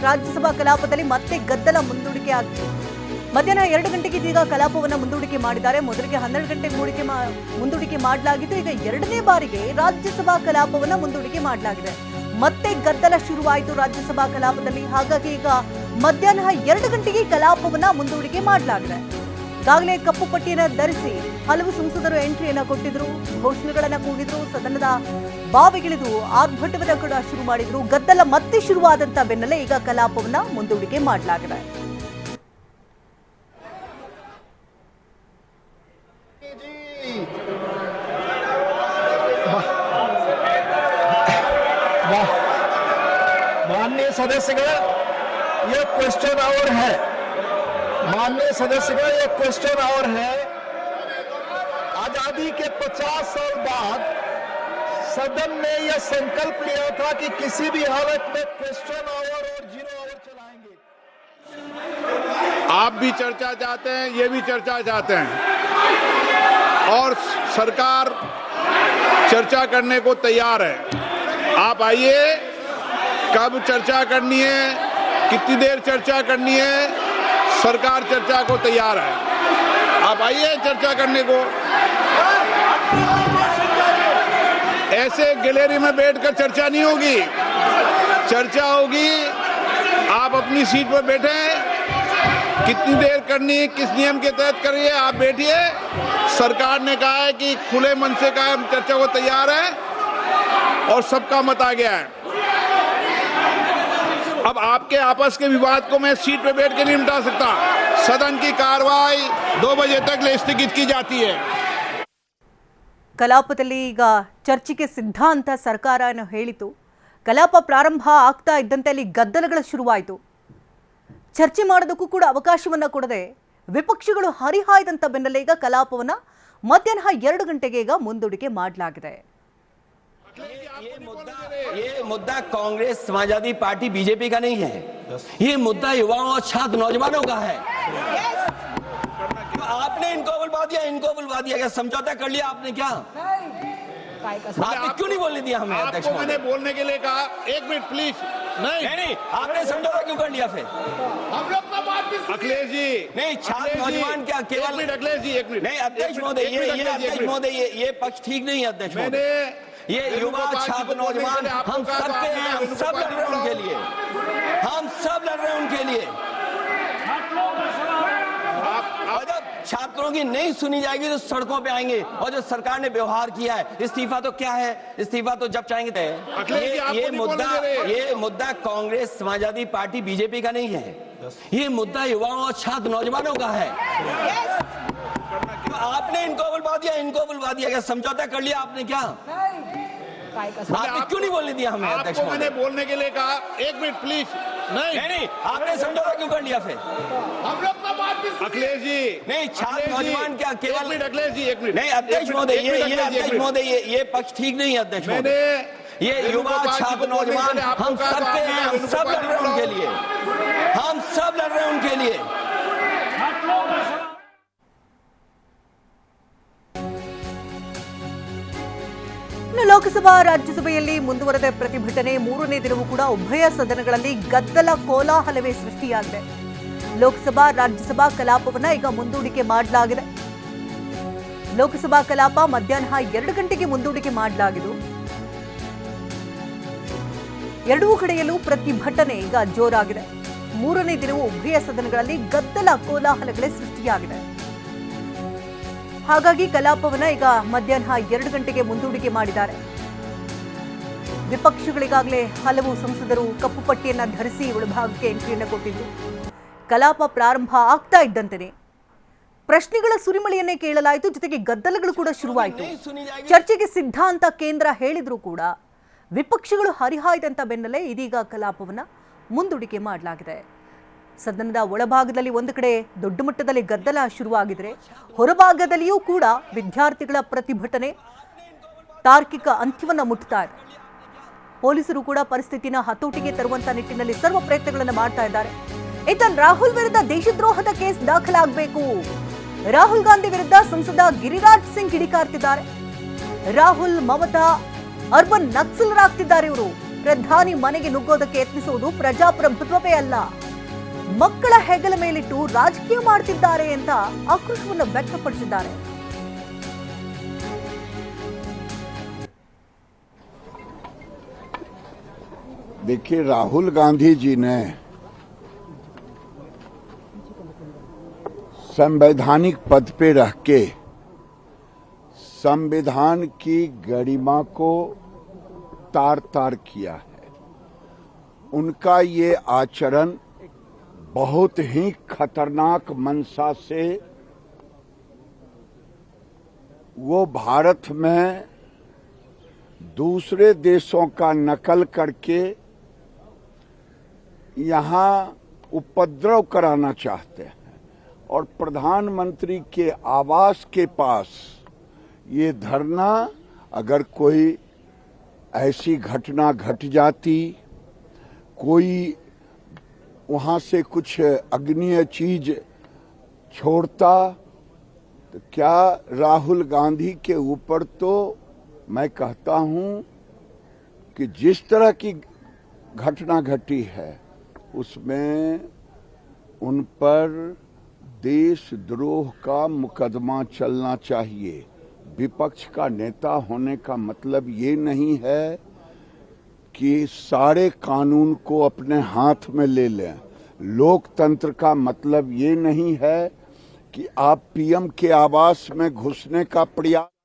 ರಾಜ್ಯಸಭಾ ಕಲಾಪದಲ್ಲಿ ಮತ್ತೆ ಗದ್ದಲ ಮುಂದೂಡಿಕೆ ಆಗಿದೆ. ಮಧ್ಯಾಹ್ನ 2 ಗಂಟೆಗೆ ಇದೀಗ ಕಲಾಪವನ್ನು ಮುಂದೂಡಿಕೆ ಮಾಡಿದ್ದಾರೆ. ಮೊದಲಿಗೆ 12 ಗಂಟೆಗೆ ಮುಂದೂಡಿಕೆ ಮಾಡಲಾಗಿದ್ದು, ಈಗ ಎರಡನೇ ಬಾರಿಗೆ ರಾಜ್ಯಸಭಾ ಕಲಾಪವನ್ನು ಮುಂದೂಡಿಕೆ ಮಾಡಲಾಗಿದೆ. ಮತ್ತೆ ಗದ್ದಲ ಶುರುವಾಯಿತು ರಾಜ್ಯಸಭಾ ಕಲಾಪದಲ್ಲಿ. ಹಾಗಾಗಿ ಈಗ ಮಧ್ಯಾಹ್ನ 2 ಗಂಟೆಗೆ ಕಲಾಪವನ್ನ ಮುಂದೂಡಿಕೆ ಮಾಡಲಾಗಿದೆ. ಈಗಾಗಲೇ ಕಪ್ಪು ಪಟ್ಟಿಯನ್ನು ಧರಿಸಿ ಹಲವು ಸಂಸದರು ಎಂಟ್ರಿಯನ್ನ ಕೊಟ್ಟಿದ್ರು, ಘೋಷಣೆಗಳನ್ನ ಕೂಗಿದ್ರು, ಸದನದ ಬಾವಿಗಿಳಿದು ಆರ್ಭಟವನ್ನ ಕೂಡ ಶುರು ಮಾಡಿದ್ರು. ಗದ್ದಲ ಮತ್ತೆ ಶುರುವಾದಂತ ಬೆನ್ನಲ್ಲೇ ಈಗ ಕಲಾಪವನ್ನ ಮುಂದೂಡಿಕೆ ಮಾಡಲಾಗಿದೆ. माननीय सदस्यगण, ये क्वेश्चन आवर है। माननीय सदस्यगण, ये क्वेश्चन आवर है। आजादी के 50 साल बाद सदन ने यह संकल्प लिया था कि किसी भी हालत में क्वेश्चन आवर और 0 आवर चलाएंगे। आप भी चर्चा चाहते हैं, ये भी चर्चा चाहते हैं, और सरकार चर्चा करने को तैयार है। आप आइए, कब चर्चा करनी है, कितनी देर चर्चा करनी है, सरकार चर्चा को तैयार है। आप आइए चर्चा करने को। ऐसे गैलरी में बैठकर चर्चा नहीं होगी, चर्चा होगी। आप अपनी सीट पर बैठे, कितनी देर करनी है, किस नियम के तहत करिए, आप बैठिए। सरकार ने कहा है कि खुले मन से कहा हम चर्चा को तैयार है, और सबका मत आ गया है। अब आपके आपस के विवाद को मैं सीट पे बैठ के नहीं मिटा सकता। सदन की कार्रवाई 2 बजे तक स्थगित की जाती है। ಕಲಾಪದಲ್ಲಿ ಈಗ ಚರ್ಚೆಗೆ ಸಿದ್ಧ ಅಂತ ಸರ್ಕಾರ ಹೇಳಿತು. ಕಲಾಪ ಪ್ರಾರಂಭ ಆಗ್ತಾ ಇದ್ದಂತೆ ಅಲ್ಲಿ ಗದ್ದಲಗಳು ಶುರುವಾಯಿತು. ಚರ್ಚೆ ಮಾಡೋದಕ್ಕೂ ಕೂಡ ಅವಕಾಶವನ್ನ ಕೊಡದೆ ವಿಪಕ್ಷಗಳು ಹರಿಹಾಯ್ದಂತ ಬೆನ್ನಲ್ಲೇ ಈಗ ಕಲಾಪವನ್ನ ಮಧ್ಯಾಹ್ನ 2 ಗಂಟೆಗೆ ಈಗ ಮುಂದೂಡಿಕೆ ಮಾಡಲಾಗಿದೆ. ये मुद्दा कांग्रेस समाजवादी पार्टी बीजेपी का नहीं है, ये मुद्दा युवाओं और छात्र नौजवानों का है। आपने इनको बुलवा दिया, क्या समझौता कर लिया आपने? क्या आपने क्यों नहीं बोलने दिया हमें? अध्यक्ष, मैंने बोलने के लिए कहा। 1 मिनट प्लीज। नहीं, आपने समझौता क्यों कर लिया फिर? हम लोग का बात भी अखिलेश जी नहीं, छात्र नौजवान क्या केवल? अखिलेश जी 1 मिनट। नहीं अध्यक्ष महोदय, ये पक्ष ठीक नहीं है अध्यक्ष महोदय। ये युवा छात्र नौजवान हम सब के हैं, हम सब लड़ रहे हैं उनके लिए, हम सब लड़ रहे हैं उनके लिए। और जब छात्रों की नहीं सुनी जाएगी तो सड़कों पे आएंगे। और जो सरकार ने व्यवहार किया है, इस्तीफा तो क्या है, इस्तीफा तो जब चाहेंगे। ये मुद्दा कांग्रेस समाजवादी पार्टी बीजेपी का नहीं है, ये मुद्दा युवाओं और छात्र नौजवानों का है। आपने इनको बुलवा दिया, क्या समझौता कर लिया आपने? क्या आपने क्यों नहीं बोलने दिया हमें? अध्यक्ष, मैंने बोलने के लिए कहा। 1 मिनट प्लीज। नहीं, आपने समझौता क्यों कर लिया फिर? हम लोग का बात भी अखिलेश जी नहीं, छात्र नौजवान क्या केवल? अखिलेश जी 1 मिनट। नहीं अध्यक्ष महोदय, ये पक्ष ठीक नहीं है अध्यक्ष महोदय। ये युवा छात्र नौजवान हम सब के हैं, हम सब लड़ रहे हैं उनके लिए, हम सब लड़ रहे हैं उनके लिए। ಲೋಕಸಭಾ ರಾಜ್ಯಸಭೆಯಲ್ಲಿ ಮುಂದುವರೆದ ಪ್ರತಿಭಟನೆ 3ನೇ ದಿನವೂ ಕೂಡ ಉಭಯ ಸದನಗಳಲ್ಲಿ ಗದ್ದಲ ಕೋಲಾಹಲವೇ ಸೃಷ್ಟಿಯಾಗಿದೆ. ಲೋಕಸಭಾ ರಾಜ್ಯಸಭಾ ಕಲಾಪವನ್ನ ಈಗ ಮುಂದೂಡಿಕೆ ಮಾಡಲಾಗಿದೆ. ಲೋಕಸಭಾ ಕಲಾಪ ಮಧ್ಯಾಹ್ನ 2 ಗಂಟೆಗೆ ಮುಂದೂಡಿಕೆ ಮಾಡಲಾಗಿದ್ದು, ಎರಡೂ ಕಡೆಯಲ್ಲೂ ಪ್ರತಿಭಟನೆ ಈಗ ಜೋರಾಗಿದೆ. 3ನೇ ದಿನವೂ ಉಭಯ ಸದನಗಳಲ್ಲಿ ಗದ್ದಲ ಕೋಲಾಹಲಗಳೇ ಸೃಷ್ಟಿಯಾಗಿದೆ. ಹಾಗಾಗಿ ಕಲಾಪವನ್ನ ಈಗ ಮಧ್ಯಾಹ್ನ 2 ಗಂಟೆಗೆ ಮುಂದೂಡಿಕೆ ಮಾಡಿದ್ದಾರೆ. ವಿಪಕ್ಷಗಳಿಗಾಗಲೇ ಹಲವು ಸಂಸದರು ಕಪ್ಪು ಪಟ್ಟಿಯನ್ನ ಧರಿಸಿ ಒಳಭಾಗಕ್ಕೆ ಎಂಟ್ರಿಯನ್ನು ಕೊಟ್ಟಿದ್ರು. ಕಲಾಪ ಪ್ರಾರಂಭ ಆಗ್ತಾ ಇದ್ದಂತೆಯೇ ಪ್ರಶ್ನೆಗಳ ಸುರಿಮಳೆಯನ್ನೇ ಕೇಳಲಾಯಿತು, ಜೊತೆಗೆ ಗದ್ದಲಗಳು ಕೂಡ ಶುರುವಾಯಿತು. ಚರ್ಚೆಗೆ ಸಿದ್ಧ ಅಂತ ಕೇಂದ್ರ ಹೇಳಿದ್ರು ಕೂಡ ವಿಪಕ್ಷಗಳು ಹರಿಹಾಯ್ದಂತ ಬೆನ್ನಲ್ಲೇ ಇದೀಗ ಕಲಾಪವನ್ನ ಮುಂದೂಡಿಕೆ ಮಾಡಲಾಗಿದೆ. ಸದನದ ಒಳಭಾಗದಲ್ಲಿ ಒಂದು ಕಡೆ ದೊಡ್ಡ ಮಟ್ಟದಲ್ಲಿ ಗದ್ದಲ ಶುರುವಾಗಿದ್ರೆ, ಹೊರಭಾಗದಲ್ಲಿಯೂ ಕೂಡ ವಿದ್ಯಾರ್ಥಿಗಳ ಪ್ರತಿಭಟನೆ ತಾರ್ಕಿಕ ಅಂತ್ಯವನ್ನ ಮುಟ್ತಾ ಇದೆ. ಪೊಲೀಸರು ಕೂಡ ಪರಿಸ್ಥಿತಿನ ಹತೋಟಿಗೆ ತರುವಂತ ನಿಟ್ಟಿನಲ್ಲಿ ಸರ್ವ ಪ್ರಯತ್ನಗಳನ್ನು ಮಾಡ್ತಾ ಇದ್ದಾರೆ. ರಾಹುಲ್ ವಿರುದ್ಧ ದೇಶದ್ರೋಹದ ಕೇಸ್ ದಾಖಲಾಗಬೇಕು. ರಾಹುಲ್ ಗಾಂಧಿ ವಿರುದ್ಧ ಸಂಸದ ಗಿರಿರಾಜ್ ಸಿಂಗ್ ಕಿಡಿಕಾರ್ತಿದ್ದಾರೆ. ರಾಹುಲ್ ಮಮತಾ ಅರ್ಬನ್ ನಕ್ಸಲರಾಗ್ತಿದ್ದಾರೆ ಇವರು. ಪ್ರಧಾನಿ ಮನೆಗೆ ನುಗ್ಗೋದಕ್ಕೆ ಯತ್ನಿಸುವುದು ಪ್ರಜಾಪ್ರಭುತ್ವವೇ ಅಲ್ಲ, ಮಕ್ಕಳ ಹೆಗಲ ಮೇಲಿಟ್ಟು ರಾಜಕೀಯ ಮಾಡ್ತಿದ್ದಾರೆ ಅಂತ ಆಕ್ರೋಶವನ್ನು ವ್ಯಕ್ತಪಡಿಸಿದ್ದಾರೆ. देखिए, राहुल गांधी जी ने संवैधानिक पद पे रह के संविधान की गरिमा को तार तार किया है. उनका ये आचरण बहुत ही खतरनाक मंशा से वो भारत में दूसरे देशों का नकल करके यहाँ उपद्रव कराना चाहते हैं और प्रधानमंत्री के आवास के पास ये धरना, अगर कोई ऐसी घटना घट जाती, कोई वहां से कुछ अग्निय चीज छोड़ता, तो क्या राहुल गांधी के ऊपर तो मैं कहता हूं कि जिस तरह की घटना घटी है उसमें उन पर देशद्रोह का मुकदमा चलना चाहिए. विपक्ष का नेता होने का मतलब ये नहीं है कि सारे कानून को अपने हाथ में ले लें. लोकतंत्र का मतलब ये नहीं है कि आप पीएम के आवास में घुसने का प्रयास